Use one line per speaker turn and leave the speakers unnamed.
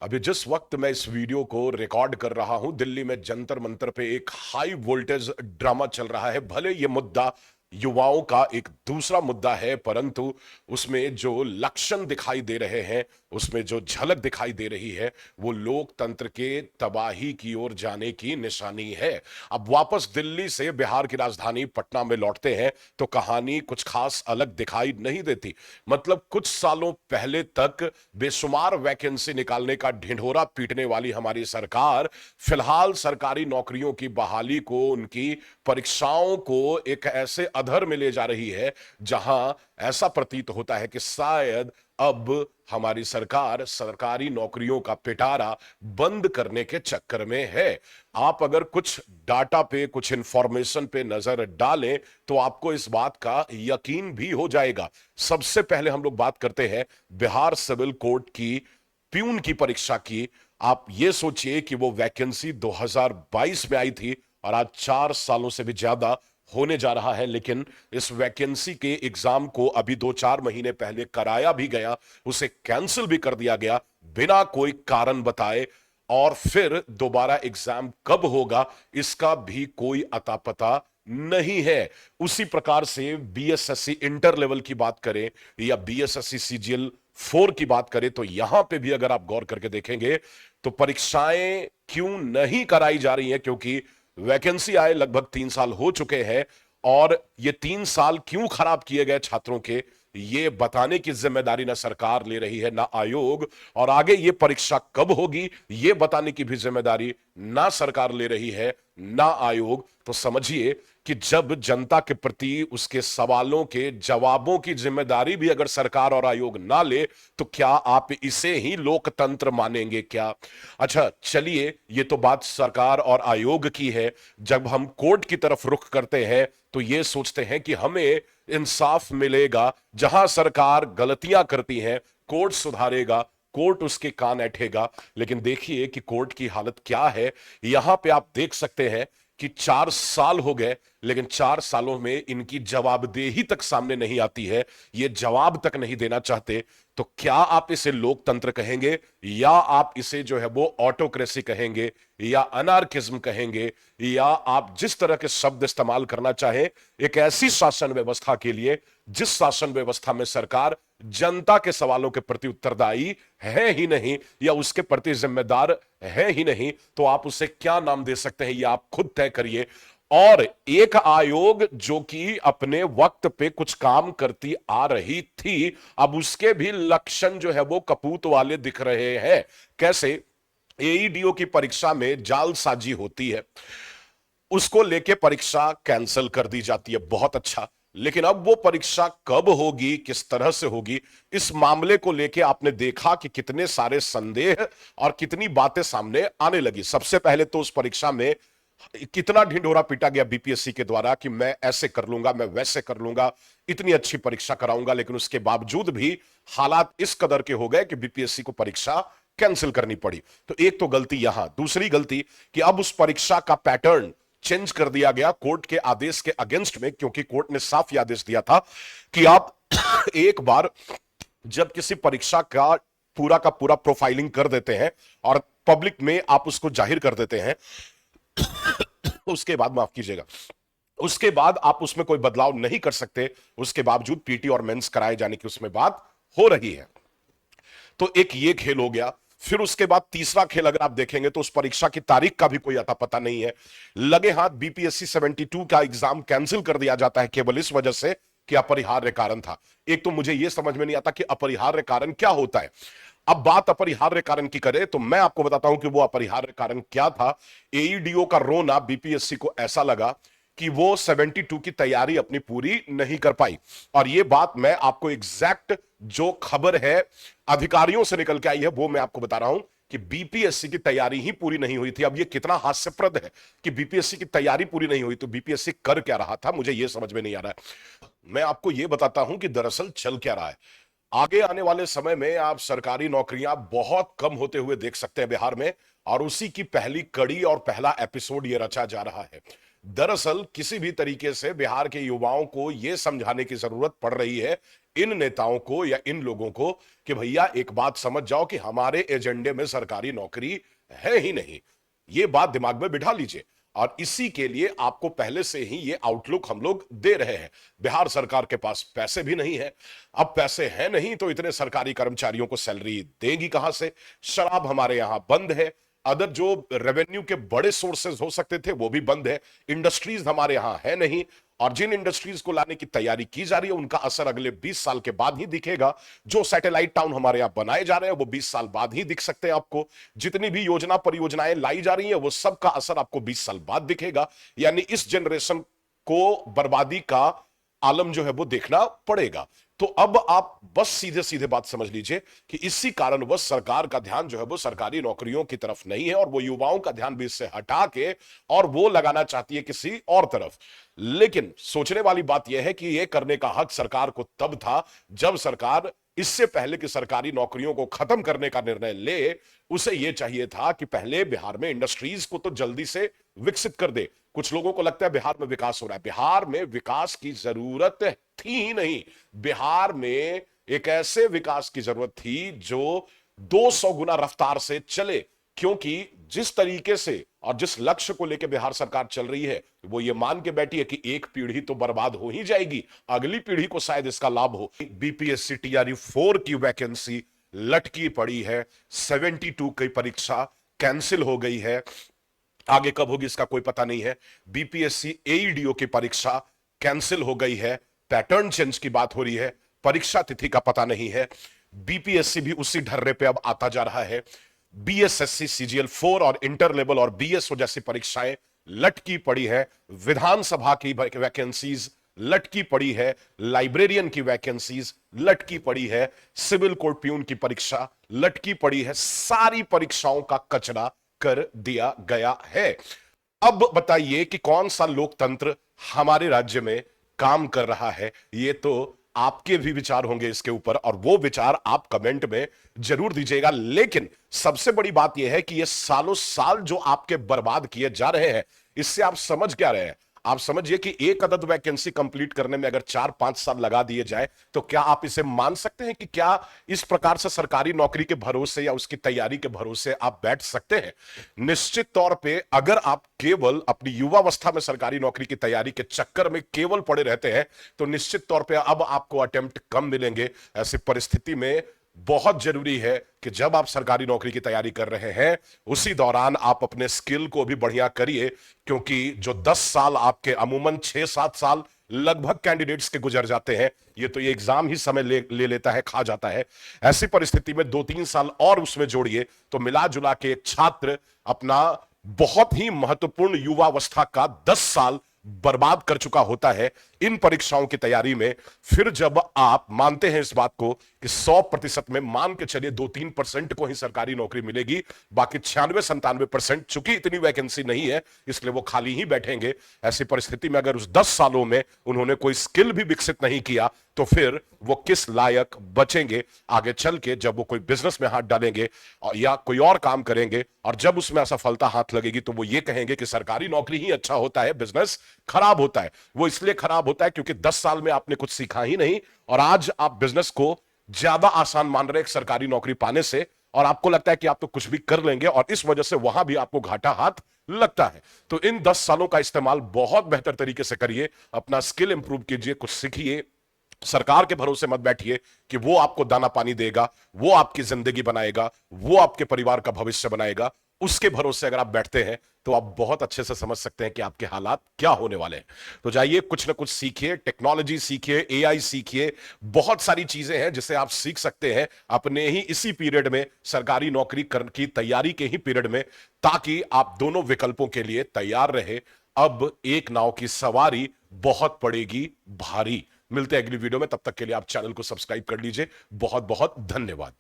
अभी जिस वक्त मैं इस वीडियो को रिकॉर्ड कर रहा हूं, दिल्ली में जंतर मंतर पे एक हाई वोल्टेज ड्रामा चल रहा है। भले ये मुद्दा युवाओं का एक दूसरा मुद्दा है, परंतु उसमें जो लक्षण दिखाई दे रहे हैं, उसमें जो झलक दिखाई दे रही है, वो लोकतंत्र के तबाही की ओर जाने की निशानी है। अब वापस दिल्ली से बिहार की राजधानी पटना में लौटते हैं तो कहानी कुछ खास अलग दिखाई नहीं देती। मतलब कुछ सालों पहले तक बेशुमार वैकेंसी निकालने का ढिंढोरा पीटने वाली हमारी सरकार फिलहाल सरकारी नौकरियों की बहाली को, उनकी परीक्षाओं को एक ऐसे अधर में ले जा रही है जहां ऐसा प्रतीत होता है कि शायद अब हमारी सरकार सरकारी नौकरियों का पिटारा बंद करने के चक्कर में है। आप अगर कुछ डाटा पे, कुछ इंफॉर्मेशन पे नजर डालें तो आपको इस बात का यकीन भी हो जाएगा। सबसे पहले हम लोग बात करते हैं बिहार सिविल कोर्ट की प्यून की परीक्षा की। आप ये सोचिए कि वो वैकेंसी 2022 में आई थी और आज 4 सालों से भी ज्यादा होने जा रहा है, लेकिन इस वैकेंसी के एग्जाम को अभी 2-4 महीने पहले कराया भी गया, उसे कैंसिल भी कर दिया गया बिना कोई कारण बताए। और फिर दोबारा एग्जाम कब होगा इसका भी कोई अता पता नहीं है। उसी प्रकार से बीएसएससी इंटर लेवल की बात करें या बीएसएससी सीजीएल 4 की बात करें तो यहां पे भी अगर आप गौर करके देखेंगे तो परीक्षाएं क्यों नहीं कराई जा रही हैं, क्योंकि वैकेंसी आए लगभग 3 साल हो चुके हैं और ये 3 साल क्यों खराब किए गए छात्रों के, ये बताने की जिम्मेदारी ना सरकार ले रही है ना आयोग, और आगे ये परीक्षा कब होगी ये बताने की भी जिम्मेदारी ना सरकार ले रही है ना आयोग। तो समझिए कि जब जनता के प्रति उसके सवालों के जवाबों की जिम्मेदारी भी अगर सरकार और आयोग ना ले तो क्या आप इसे ही लोकतंत्र मानेंगे क्या? अच्छा चलिए, ये तो बात सरकार और आयोग की है। जब हम कोर्ट की तरफ रुख करते हैं तो ये सोचते हैं कि हमें इंसाफ मिलेगा। जहां सरकार गलतियां करती हैं कोर्ट सुधारेगा, कोर्ट उसके कान ऐंठेगा। लेकिन देखिए कि कोर्ट की हालत क्या है। यहां पे आप देख सकते हैं कि 4 साल हो गए लेकिन 4 सालों में इनकी जवाबदेही तक सामने नहीं आती है, ये जवाब तक नहीं देना चाहते। तो क्या आप इसे लोकतंत्र कहेंगे या आप इसे जो है वो ऑटोक्रेसी कहेंगे या अनार्किज्म कहेंगे, या आप जिस तरह के शब्द इस्तेमाल करना चाहें एक ऐसी शासन व्यवस्था के लिए जिस शासन व्यवस्था में सरकार जनता के सवालों के प्रति उत्तरदायी है ही नहीं या उसके प्रति जिम्मेदार है ही नहीं, तो आप उसे क्या नाम दे सकते हैं ये आप खुद तय करिए। और एक आयोग जो कि अपने वक्त पे कुछ काम करती आ रही थी, अब उसके भी लक्षण जो है वो कपूत वाले दिख रहे हैं। कैसे? एईडीओ की परीक्षा में जालसाजी होती है, उसको लेके परीक्षा कैंसिल कर दी जाती है, बहुत अच्छा। लेकिन अब वो परीक्षा कब होगी, किस तरह से होगी, इस मामले को लेके आपने देखा कि कितने सारे संदेह और कितनी बातें सामने आने लगी। सबसे पहले तो उस परीक्षा में कितना ढिंढोरा पीटा गया बीपीएससी के द्वारा कि मैं ऐसे कर लूंगा, मैं वैसे कर लूंगा, इतनी अच्छी परीक्षा कराऊंगा, लेकिन उसके बावजूद भी हालात इस कदर के हो गए कि बीपीएससी को परीक्षा कैंसिल करनी पड़ी। तो एक तो गलती यहां। दूसरी गलती कि अब उस परीक्षा का पैटर्न चेंज कर दिया गया कोर्ट के आदेश के अगेंस्ट में, क्योंकि कोर्ट ने साफ ही आदेश दिया था कि आप एक बार जब किसी परीक्षा का पूरा प्रोफाइलिंग कर देते हैं और पब्लिक में आप उसको जाहिर कर देते हैं, उसके बाद, माफ कीजिएगा, उसके बाद आप उसमें कोई बदलाव नहीं कर सकते। उसके बावजूद पीटी और मेंस कराए जाने की उसमें बात हो रही है। तो एक ये खेल हो गया। फिर उसके बाद तीसरा खेल अगर आप देखेंगे तो उस परीक्षा की तारीख का भी कोई अता पता नहीं है। लगे हाथ बीपीएससी 72 का एग्जाम कैंसिल कर दिया जाता है केवल इस वजह से कि अपरिहार्य कारण था। एक तो मुझे यह समझ में नहीं आता कि अपरिहार्य कारण क्या होता है। अब बात अपरिहार्य कारण की करें तो मैं आपको बताता हूं कि वो अपरिहार्य कारण क्या था। एईडीओ का रोना बीपीएससी को ऐसा लगा कि वो 72 की तैयारी अपनी पूरी नहीं कर पाई। और ये बात मैं आपको एग्जैक्ट जो खबर है अधिकारियों से निकल के आई है वो मैं आपको बता रहा हूं कि बीपीएससी की तैयारी ही पूरी नहीं हुई थी। अब ये कितना हास्यप्रद है कि बीपीएससी की तैयारी पूरी नहीं हुई तो बीपीएससी कर क्या रहा था, मुझे यह समझ में नहीं आ रहा है। मैं आपको यह बताता हूं कि दरअसल चल क्या रहा है। आगे आने वाले समय में आप सरकारी नौकरियां बहुत कम होते हुए देख सकते हैं बिहार में, और उसी की पहली कड़ी और पहला एपिसोड ये रचा जा रहा है। दरअसल किसी भी तरीके से बिहार के युवाओं को यह समझाने की जरूरत पड़ रही है, इन नेताओं को या इन लोगों को, कि भैया एक बात समझ जाओ कि हमारे एजेंडे में सरकारी नौकरी है ही नहीं। ये बात दिमाग में बिठा लीजिए, और इसी के लिए आपको पहले से ही ये आउटलुक हम लोग दे रहे हैं। बिहार सरकार के पास पैसे भी नहीं है। अब पैसे हैं नहीं तो इतने सरकारी कर्मचारियों को सैलरी देगी कहां से? शराब हमारे यहां बंद है, अदर जो रेवेन्यू के बड़े सोर्सेज हो सकते थे वो भी बंद है, इंडस्ट्रीज हमारे यहां है नहीं, और जिन इंडस्ट्रीज को लाने की तैयारी की जा रही है उनका असर अगले 20 साल के बाद ही दिखेगा। जो सैटेलाइट टाउन हमारे यहां बनाए जा रहे हैं वो 20 साल बाद ही दिख सकते हैं आपको। जितनी भी योजना परियोजनाएं लाई जा रही हैं वो सब का असर आपको 20 साल बाद दिखेगा। यानी इस जनरेशन को बर्बादी का आलम जो है वो देखना पड़ेगा। तो अब आप बस सीधे सीधे बात समझ लीजिए कि इसी कारणवश सरकार का ध्यान जो है वो सरकारी नौकरियों की तरफ नहीं है, और वो युवाओं का ध्यान भी इससे हटा के और वो लगाना चाहती है किसी और तरफ। लेकिन सोचने वाली बात यह है कि यह करने का हक सरकार को तब था जब सरकार इससे पहले कि सरकारी नौकरियों को खत्म करने का निर्णय ले, उसे यह चाहिए था कि पहले बिहार में इंडस्ट्रीज को तो जल्दी से विकसित कर दे। कुछ लोगों को लगता है बिहार में विकास हो रहा है, बिहार में विकास की जरूरत थी ही नहीं। बिहार में एक ऐसे विकास की जरूरत थी जो 200 गुना रफ्तार से चले, क्योंकि जिस तरीके से और जिस लक्ष्य को लेकर बिहार सरकार चल रही है वो ये मान के बैठी है कि एक पीढ़ी तो बर्बाद हो ही जाएगी, अगली पीढ़ी को शायद इसका लाभ हो। बीपीएससी टीआरई 4 की वैकेंसी लटकी पड़ी है, 72 की परीक्षा कैंसिल हो गई है, आगे कब होगी इसका कोई पता नहीं है। बीपीएससी एईडीओ की परीक्षा कैंसिल हो गई है, पैटर्न चेंज की बात हो रही है, परीक्षा तिथि का पता नहीं है। बीपीएससी भी उसी ढर्रे पे अब आता जा रहा है। बीएसएससी सीजीएल 4 और इंटर लेवल और बीएसओ जैसी परीक्षाएं लटकी पड़ी है। विधानसभा की वैकेंसीज लटकी पड़ी है, लाइब्रेरियन की वैकेंसीज लटकी पड़ी है, सिविल कोर्ट प्यून की परीक्षा लटकी पड़ी है। सारी परीक्षाओं का कचरा कर दिया गया है। अब बताइए कि कौन सा लोकतंत्र हमारे राज्य में काम कर रहा है? ये तो आपके भी विचार होंगे इसके ऊपर, और वो विचार आप कमेंट में जरूर दीजिएगा। लेकिन सबसे बड़ी बात यह है कि ये सालों साल जो आपके बर्बाद किए जा रहे हैं, इससे आप समझ क्या रहे हैं? आप समझिए कि एक अदद वैकेंसी कंप्लीट करने में अगर 4-5 साल लगा दिए जाए तो क्या आप इसे मान सकते हैं कि क्या इस प्रकार से सरकारी नौकरी के भरोसे या उसकी तैयारी के भरोसे आप बैठ सकते हैं? निश्चित तौर पे अगर आप केवल अपनी युवावस्था में सरकारी नौकरी की तैयारी के चक्कर में केवल पड़े रहते हैं तो निश्चित तौर पे अब आपको अटेम्प्ट कम मिलेंगे। ऐसी परिस्थिति में बहुत जरूरी है कि जब आप सरकारी नौकरी की तैयारी कर रहे हैं उसी दौरान आप अपने स्किल को भी बढ़िया करिए, क्योंकि जो 10 साल आपके अमूमन 6-7 साल लगभग कैंडिडेट्स के गुजर जाते हैं, ये एग्जाम ही समय ले लेता है, खा जाता है। ऐसी परिस्थिति में 2-3 साल और उसमें जोड़िए तो मिला जुला के एक छात्र अपना बहुत ही महत्वपूर्ण युवावस्था का 10 साल बर्बाद कर चुका होता है इन परीक्षाओं की तैयारी में। फिर जब आप मानते हैं इस बात को कि 100% में मान के चलिए 2-3% को ही सरकारी नौकरी मिलेगी, बाकी 96-97%, चूंकि इतनी वैकेंसी नहीं है इसलिए वो खाली ही बैठेंगे। ऐसी परिस्थिति में अगर उस 10 सालों में उन्होंने कोई स्किल भी विकसित नहीं किया तो फिर वो किस लायक बचेंगे आगे चल के, जब वो कोई बिजनेस में हाथ डालेंगे या कोई और काम करेंगे और जब उसमें असफलता हाथ लगेगी तो वो ये कहेंगे कि सरकारी नौकरी ही अच्छा होता है, बिजनेस खराब होता है। वो इसलिए खराब होता है क्योंकि 10 साल में आपने कुछ सीखा ही नहीं, और आज आप बिजनेस को ज्यादा आसान मान रहे हैं सरकारी नौकरी पाने से, और आपको लगता है कि आप तो कुछ भी कर लेंगे, और इस वजह से वहां भी आपको घाटा हाथ लगता है। तो इन 10 सालों का इस्तेमाल बहुत बेहतर तरीके से करिए, अपना स्किल इंप्रूव कीजिए, कुछ सीखिए। सरकार के भरोसे मत बैठिए कि वो आपको दाना पानी देगा, वो आपकी जिंदगी बनाएगा, वो आपके परिवार का भविष्य बनाएगा। उसके भरोसे अगर आप बैठते हैं तो आप बहुत अच्छे से समझ सकते हैं कि आपके हालात क्या होने वाले हैं। तो जाइए कुछ ना कुछ सीखिए, टेक्नोलॉजी सीखिए, एआई सीखिए, बहुत सारी चीजें हैं जिसे आप सीख सकते हैं अपने ही इसी पीरियड में, सरकारी नौकरी की तैयारी के ही पीरियड में, ताकि आप दोनों विकल्पों के लिए तैयार रहे। अब एक नाव की सवारी बहुत पड़ेगी भारी। मिलते हैं अगली वीडियो में, तब तक के लिए आप चैनल को सब्सक्राइब कर लीजिए। बहुत बहुत धन्यवाद।